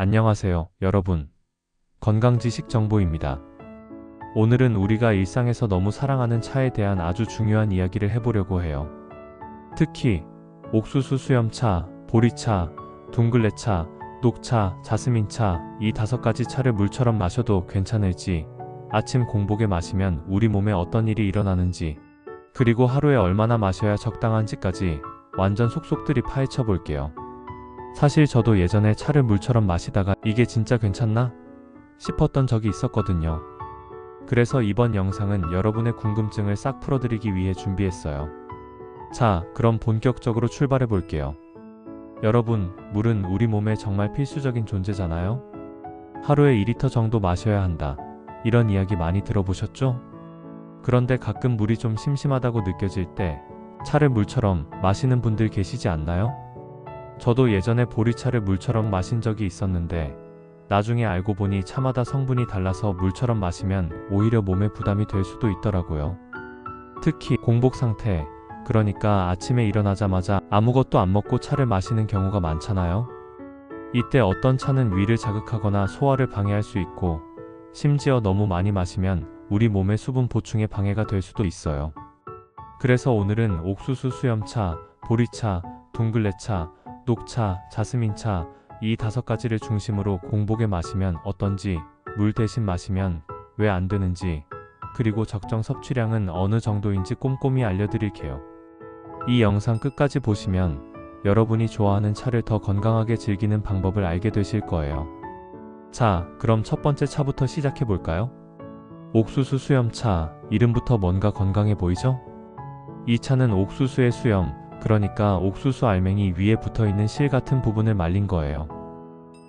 안녕하세요, 여러분. 건강지식 정보입니다. 오늘은 우리가 일상에서 너무 사랑하는 차에 대한 아주 중요한 이야기를 해보려고 해요. 특히 옥수수 수염차, 보리차, 둥글레차, 녹차, 자스민차 이 5가지 차를 물처럼 마셔도 괜찮을지, 아침 공복에 마시면 우리 몸에 어떤 일이 일어나는지, 그리고 하루에 얼마나 마셔야 적당한지까지 완전 속속들이 파헤쳐 볼게요. 사실 저도 예전에 차를 물처럼 마시다가 이게 진짜 괜찮나? 싶었던 적이 있었거든요. 그래서 이번 영상은 여러분의 궁금증을 싹 풀어드리기 위해 준비했어요. 자, 그럼 본격적으로 출발해 볼게요. 여러분, 물은 우리 몸에 정말 필수적인 존재잖아요? 하루에 2리터 정도 마셔야 한다. 이런 이야기 많이 들어보셨죠? 그런데 가끔 물이 좀 심심하다고 느껴질 때 차를 물처럼 마시는 분들 계시지 않나요? 저도 예전에 보리차를 물처럼 마신 적이 있었는데 나중에 알고 보니 차마다 성분이 달라서 물처럼 마시면 오히려 몸에 부담이 될 수도 있더라고요. 특히 공복 상태, 그러니까 아침에 일어나자마자 아무것도 안 먹고 차를 마시는 경우가 많잖아요. 이때 어떤 차는 위를 자극하거나 소화를 방해할 수 있고, 심지어 너무 많이 마시면 우리 몸의 수분 보충에 방해가 될 수도 있어요. 그래서 오늘은 옥수수 수염차, 보리차, 둥글레차, 녹차, 자스민차 이 5가지를 중심으로 공복에 마시면 어떤지, 물 대신 마시면 왜 안 되는지, 그리고 적정 섭취량은 어느 정도인지 꼼꼼히 알려드릴게요. 이 영상 끝까지 보시면 여러분이 좋아하는 차를 더 건강하게 즐기는 방법을 알게 되실 거예요. 자, 그럼 첫 번째 차부터 시작해 볼까요? 옥수수 수염차, 이름부터 뭔가 건강해 보이죠? 이 차는 옥수수의 수염, 그러니까 옥수수 알맹이 위에 붙어있는 실 같은 부분을 말린 거예요.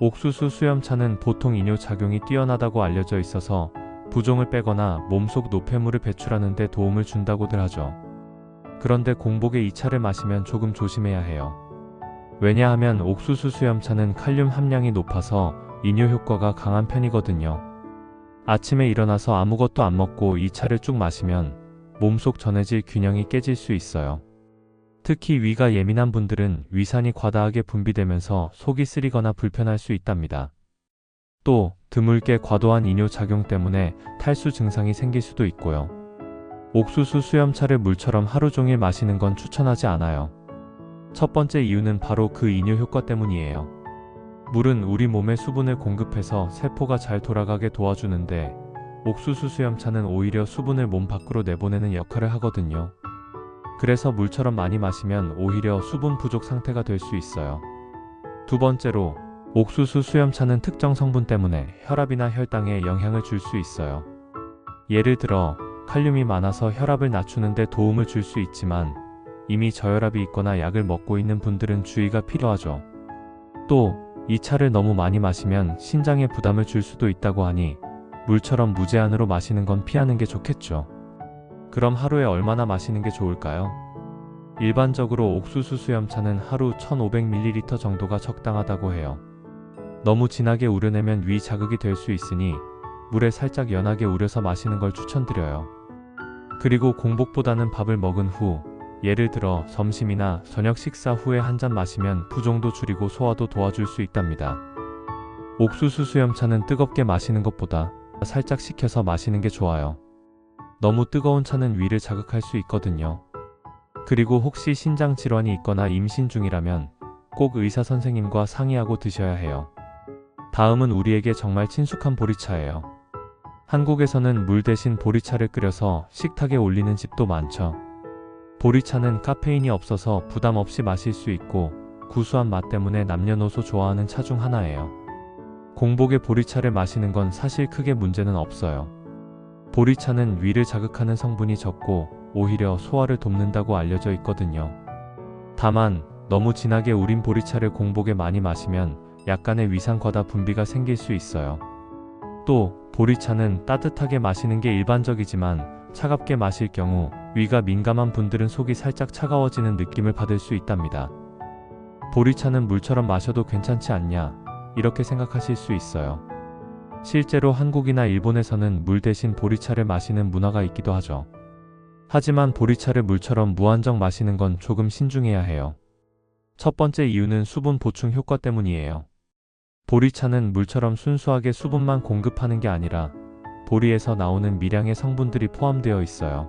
옥수수 수염차는 보통 이뇨 작용이 뛰어나다고 알려져 있어서 부종을 빼거나 몸속 노폐물을 배출하는 데 도움을 준다고들 하죠. 그런데 공복에 이 차를 마시면 조금 조심해야 해요. 왜냐하면 옥수수 수염차는 칼륨 함량이 높아서 이뇨 효과가 강한 편이거든요. 아침에 일어나서 아무것도 안 먹고 이 차를 쭉 마시면 몸속 전해질 균형이 깨질 수 있어요. 특히 위가 예민한 분들은 위산이 과다하게 분비되면서 속이 쓰리거나 불편할 수 있답니다. 또 드물게 과도한 이뇨 작용 때문에 탈수 증상이 생길 수도 있고요. 옥수수 수염차를 물처럼 하루 종일 마시는 건 추천하지 않아요. 첫 번째 이유는 바로 그 이뇨 효과 때문이에요. 물은 우리 몸에 수분을 공급해서 세포가 잘 돌아가게 도와주는데 옥수수 수염차는 오히려 수분을 몸 밖으로 내보내는 역할을 하거든요. 그래서 물처럼 많이 마시면 오히려 수분 부족 상태가 될 수 있어요. 두 번째로, 옥수수 수염차는 특정 성분 때문에 혈압이나 혈당에 영향을 줄 수 있어요. 예를 들어 칼륨이 많아서 혈압을 낮추는 데 도움을 줄 수 있지만 이미 저혈압이 있거나 약을 먹고 있는 분들은 주의가 필요하죠. 또 이 차를 너무 많이 마시면 신장에 부담을 줄 수도 있다고 하니 물처럼 무제한으로 마시는 건 피하는 게 좋겠죠. 그럼 하루에 얼마나 마시는 게 좋을까요? 일반적으로 옥수수 수염차는 하루 1500ml 정도가 적당하다고 해요. 너무 진하게 우려내면 위 자극이 될 수 있으니 물에 살짝 연하게 우려서 마시는 걸 추천드려요. 그리고 공복보다는 밥을 먹은 후, 예를 들어 점심이나 저녁 식사 후에 한 잔 마시면 부종도 줄이고 소화도 도와줄 수 있답니다. 옥수수 수염차는 뜨겁게 마시는 것보다 살짝 식혀서 마시는 게 좋아요. 너무 뜨거운 차는 위를 자극할 수 있거든요. 그리고 혹시 신장 질환이 있거나 임신 중이라면 꼭 의사 선생님과 상의하고 드셔야 해요. 다음은 우리에게 정말 친숙한 보리차예요. 한국에서는 물 대신 보리차를 끓여서 식탁에 올리는 집도 많죠. 보리차는 카페인이 없어서 부담 없이 마실 수 있고 구수한 맛 때문에 남녀노소 좋아하는 차 중 하나예요. 공복에 보리차를 마시는 건 사실 크게 문제는 없어요. 보리차는 위를 자극하는 성분이 적고 오히려 소화를 돕는다고 알려져 있거든요. 다만 너무 진하게 우린 보리차를 공복에 많이 마시면 약간의 위산 과다 분비가 생길 수 있어요. 또 보리차는 따뜻하게 마시는 게 일반적이지만 차갑게 마실 경우 위가 민감한 분들은 속이 살짝 차가워지는 느낌을 받을 수 있답니다. 보리차는 물처럼 마셔도 괜찮지 않냐, 이렇게 생각하실 수 있어요. 실제로 한국이나 일본에서는 물 대신 보리차를 마시는 문화가 있기도 하죠. 하지만 보리차를 물처럼 무한정 마시는 건 조금 신중해야 해요. 첫 번째 이유는 수분 보충 효과 때문이에요. 보리차는 물처럼 순수하게 수분만 공급하는 게 아니라 보리에서 나오는 미량의 성분들이 포함되어 있어요.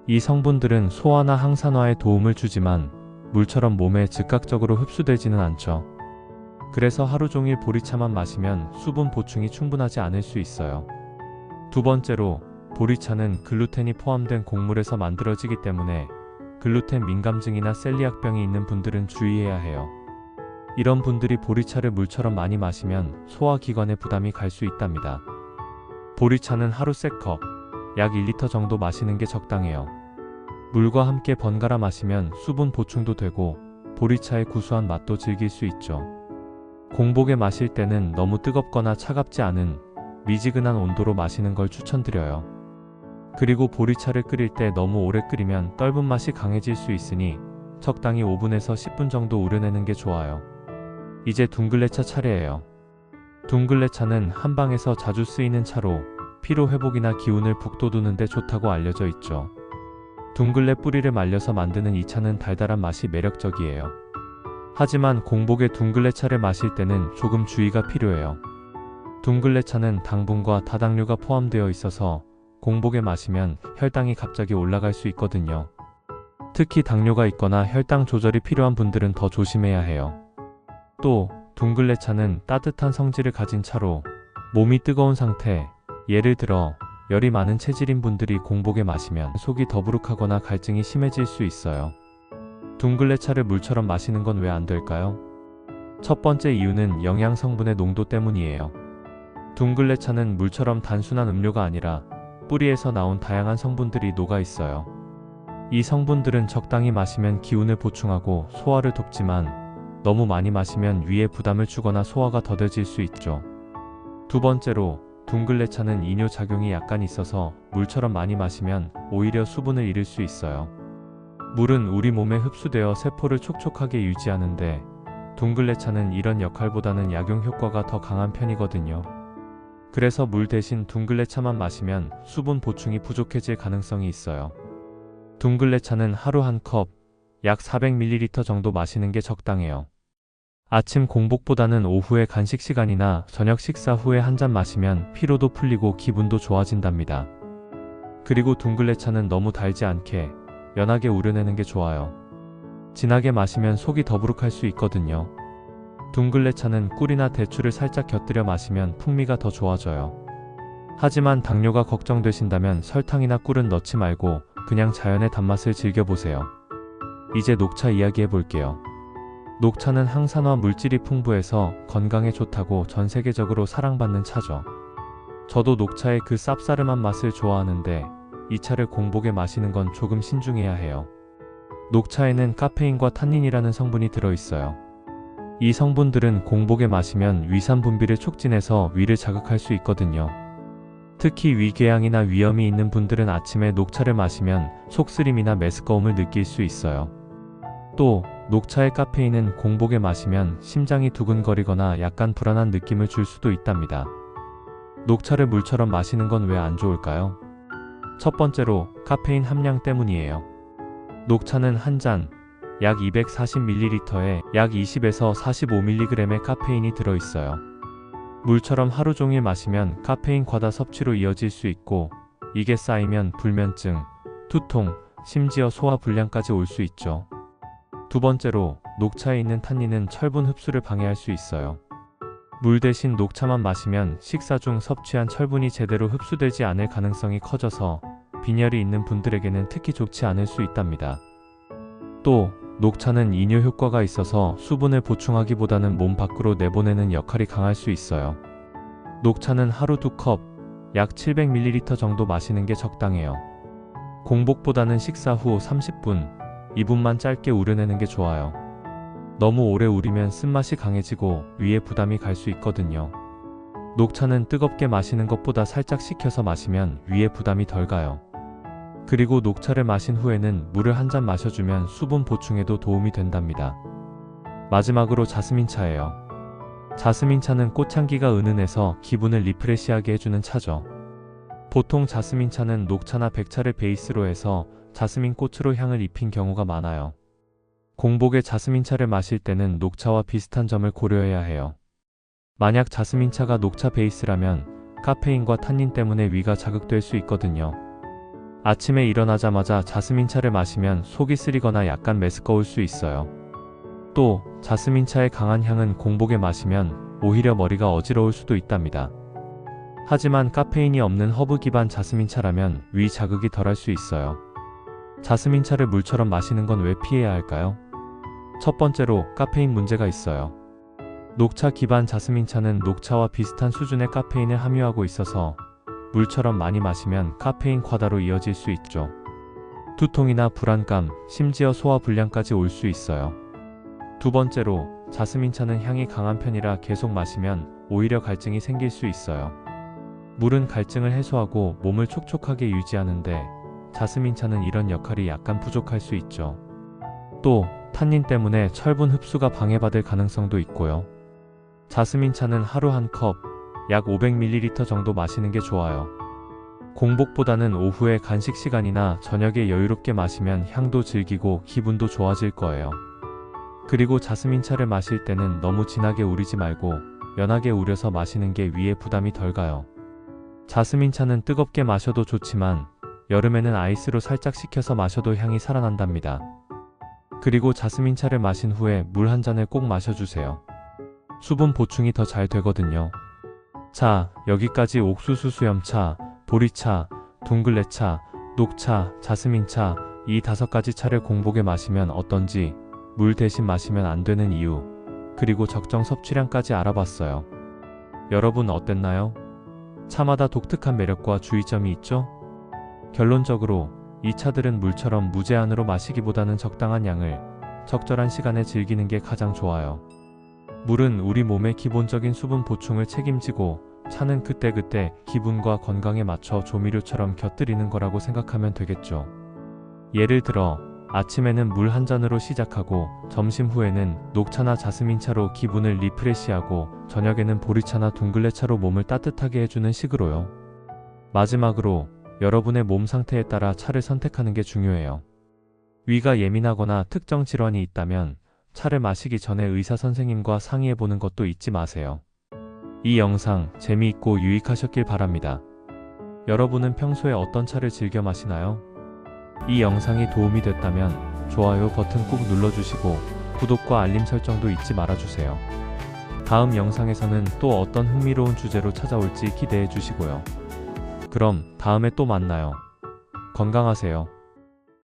이 성분들은 소화나 항산화에 도움을 주지만 물처럼 몸에 즉각적으로 흡수되지는 않죠. 그래서 하루 종일 보리차만 마시면 수분 보충이 충분하지 않을 수 있어요. 두 번째로, 보리차는 글루텐이 포함된 곡물에서 만들어지기 때문에 글루텐 민감증이나 셀리악병이 있는 분들은 주의해야 해요. 이런 분들이 보리차를 물처럼 많이 마시면 소화기관에 부담이 갈 수 있답니다. 보리차는 하루 3컵, 약 1리터 정도 마시는 게 적당해요. 물과 함께 번갈아 마시면 수분 보충도 되고 보리차의 구수한 맛도 즐길 수 있죠. 공복에 마실 때는 너무 뜨겁거나 차갑지 않은 미지근한 온도로 마시는 걸 추천드려요. 그리고 보리차를 끓일 때 너무 오래 끓이면 떫은 맛이 강해질 수 있으니 적당히 5분에서 10분 정도 우려내는 게 좋아요. 이제 둥글레차 차례예요. 둥글레차는 한방에서 자주 쓰이는 차로 피로 회복이나 기운을 북돋우는 데 좋다고 알려져 있죠. 둥글레 뿌리를 말려서 만드는 이 차는 달달한 맛이 매력적이에요. 하지만 공복에 둥글레차를 마실 때는 조금 주의가 필요해요. 둥글레차는 당분과 다당류가 포함되어 있어서 공복에 마시면 혈당이 갑자기 올라갈 수 있거든요. 특히 당뇨가 있거나 혈당 조절이 필요한 분들은 더 조심해야 해요. 또 둥글레차는 따뜻한 성질을 가진 차로 몸이 뜨거운 상태, 예를 들어 열이 많은 체질인 분들이 공복에 마시면 속이 더부룩하거나 갈증이 심해질 수 있어요. 둥글레차를 물처럼 마시는 건 왜 안 될까요? 첫 번째 이유는 영양 성분의 농도 때문이에요. 둥글레차는 물처럼 단순한 음료가 아니라 뿌리에서 나온 다양한 성분들이 녹아 있어요. 이 성분들은 적당히 마시면 기운을 보충하고 소화를 돕지만 너무 많이 마시면 위에 부담을 주거나 소화가 더뎌질 수 있죠. 두 번째로, 둥글레차는 이뇨 작용이 약간 있어서 물처럼 많이 마시면 오히려 수분을 잃을 수 있어요. 물은 우리 몸에 흡수되어 세포를 촉촉하게 유지하는데 둥글레차는 이런 역할보다는 약용 효과가 더 강한 편이거든요. 그래서 물 대신 둥글레차만 마시면 수분 보충이 부족해질 가능성이 있어요. 둥글레차는 하루 1컵, 약 400ml 정도 마시는 게 적당해요. 아침 공복보다는 오후에 간식 시간이나 저녁 식사 후에 한 잔 마시면 피로도 풀리고 기분도 좋아진답니다. 그리고 둥글레차는 너무 달지 않게 연하게 우려내는 게 좋아요. 진하게 마시면 속이 더부룩할 수 있거든요. 둥글레차는 꿀이나 대추를 살짝 곁들여 마시면 풍미가 더 좋아져요. 하지만 당뇨가 걱정되신다면 설탕이나 꿀은 넣지 말고 그냥 자연의 단맛을 즐겨보세요. 이제 녹차 이야기 해볼게요. 녹차는 항산화 물질이 풍부해서 건강에 좋다고 전 세계적으로 사랑받는 차죠. 저도 녹차의 그 쌉싸름한 맛을 좋아하는데 이 차를 공복에 마시는 건 조금 신중해야 해요. 녹차에는 카페인과 탄닌이라는 성분이 들어있어요. 이 성분들은 공복에 마시면 위산 분비를 촉진해서 위를 자극할 수 있거든요. 특히 위궤양이나 위염이 있는 분들은 아침에 녹차를 마시면 속쓰림이나 메스꺼움을 느낄 수 있어요. 또 녹차의 카페인은 공복에 마시면 심장이 두근거리거나 약간 불안한 느낌을 줄 수도 있답니다. 녹차를 물처럼 마시는 건 왜 안 좋을까요? 첫 번째로 카페인 함량 때문이에요. 녹차는 한 잔, 약 240ml에 약 20에서 45mg의 카페인이 들어있어요. 물처럼 하루 종일 마시면 카페인 과다 섭취로 이어질 수 있고 이게 쌓이면 불면증, 두통, 심지어 소화불량까지 올 수 있죠. 두 번째로 녹차에 있는 탄닌은 철분 흡수를 방해할 수 있어요. 물 대신 녹차만 마시면 식사 중 섭취한 철분이 제대로 흡수되지 않을 가능성이 커져서 빈혈이 있는 분들에게는 특히 좋지 않을 수 있답니다. 또 녹차는 이뇨 효과가 있어서 수분을 보충하기보다는 몸 밖으로 내보내는 역할이 강할 수 있어요. 녹차는 하루 2컵, 약 700ml 정도 마시는 게 적당해요. 공복보다는 식사 후 30분, 2분만 짧게 우려내는 게 좋아요. 너무 오래 우리면 쓴맛이 강해지고 위에 부담이 갈 수 있거든요. 녹차는 뜨겁게 마시는 것보다 살짝 식혀서 마시면 위에 부담이 덜 가요. 그리고 녹차를 마신 후에는 물을 한 잔 마셔주면 수분 보충에도 도움이 된답니다. 마지막으로 자스민차예요. 자스민차는 꽃향기가 은은해서 기분을 리프레시하게 해주는 차죠. 보통 자스민차는 녹차나 백차를 베이스로 해서 자스민 꽃으로 향을 입힌 경우가 많아요. 공복에 자스민차를 마실 때는 녹차와 비슷한 점을 고려해야 해요. 만약 자스민차가 녹차 베이스라면 카페인과 탄닌 때문에 위가 자극될 수 있거든요. 아침에 일어나자마자 자스민차를 마시면 속이 쓰리거나 약간 메스꺼울 수 있어요. 또 자스민차의 강한 향은 공복에 마시면 오히려 머리가 어지러울 수도 있답니다. 하지만 카페인이 없는 허브 기반 자스민차라면 위 자극이 덜할 수 있어요. 자스민차를 물처럼 마시는 건 왜 피해야 할까요? 첫 번째로 카페인 문제가 있어요. 녹차 기반 자스민차는 녹차와 비슷한 수준의 카페인을 함유하고 있어서 물처럼 많이 마시면 카페인 과다로 이어질 수 있죠. 두통이나 불안감, 심지어 소화불량까지 올 수 있어요. 두 번째로 자스민차는 향이 강한 편이라 계속 마시면 오히려 갈증이 생길 수 있어요. 물은 갈증을 해소하고 몸을 촉촉하게 유지하는데 자스민차는 이런 역할이 약간 부족할 수 있죠. 또 탄닌 때문에 철분 흡수가 방해받을 가능성도 있고요. 자스민차는 하루 한 컵, 약 500ml 정도 마시는 게 좋아요. 공복보다는 오후에 간식 시간이나 저녁에 여유롭게 마시면 향도 즐기고 기분도 좋아질 거예요. 그리고 자스민차를 마실 때는 너무 진하게 우리지 말고 연하게 우려서 마시는 게 위에 부담이 덜 가요. 자스민차는 뜨겁게 마셔도 좋지만 여름에는 아이스로 살짝 식혀서 마셔도 향이 살아난답니다. 그리고 자스민차를 마신 후에 물 한 잔을 꼭 마셔주세요. 수분 보충이 더 잘 되거든요. 자, 여기까지 옥수수 수염차, 보리차, 둥글레차, 녹차, 자스민차 이 5가지 차를 공복에 마시면 어떤지, 물 대신 마시면 안 되는 이유, 그리고 적정 섭취량까지 알아봤어요. 여러분 어땠나요? 차마다 독특한 매력과 주의점이 있죠? 결론적으로 이 차들은 물처럼 무제한으로 마시기보다는 적당한 양을 적절한 시간에 즐기는 게 가장 좋아요. 물은 우리 몸의 기본적인 수분 보충을 책임지고 차는 그때그때 기분과 건강에 맞춰 조미료처럼 곁들이는 거라고 생각하면 되겠죠. 예를 들어 아침에는 물 한 잔으로 시작하고 점심 후에는 녹차나 자스민차로 기분을 리프레시하고 저녁에는 보리차나 둥글레차로 몸을 따뜻하게 해주는 식으로요. 마지막으로 여러분의 몸 상태에 따라 차를 선택하는 게 중요해요. 위가 예민하거나 특정 질환이 있다면 차를 마시기 전에 의사 선생님과 상의해보는 것도 잊지 마세요. 이 영상 재미있고 유익하셨길 바랍니다. 여러분은 평소에 어떤 차를 즐겨 마시나요? 이 영상이 도움이 됐다면 좋아요 버튼 꾹 눌러주시고 구독과 알림 설정도 잊지 말아주세요. 다음 영상에서는 또 어떤 흥미로운 주제로 찾아올지 기대해 주시고요. 그럼 다음에 또 만나요. 건강하세요.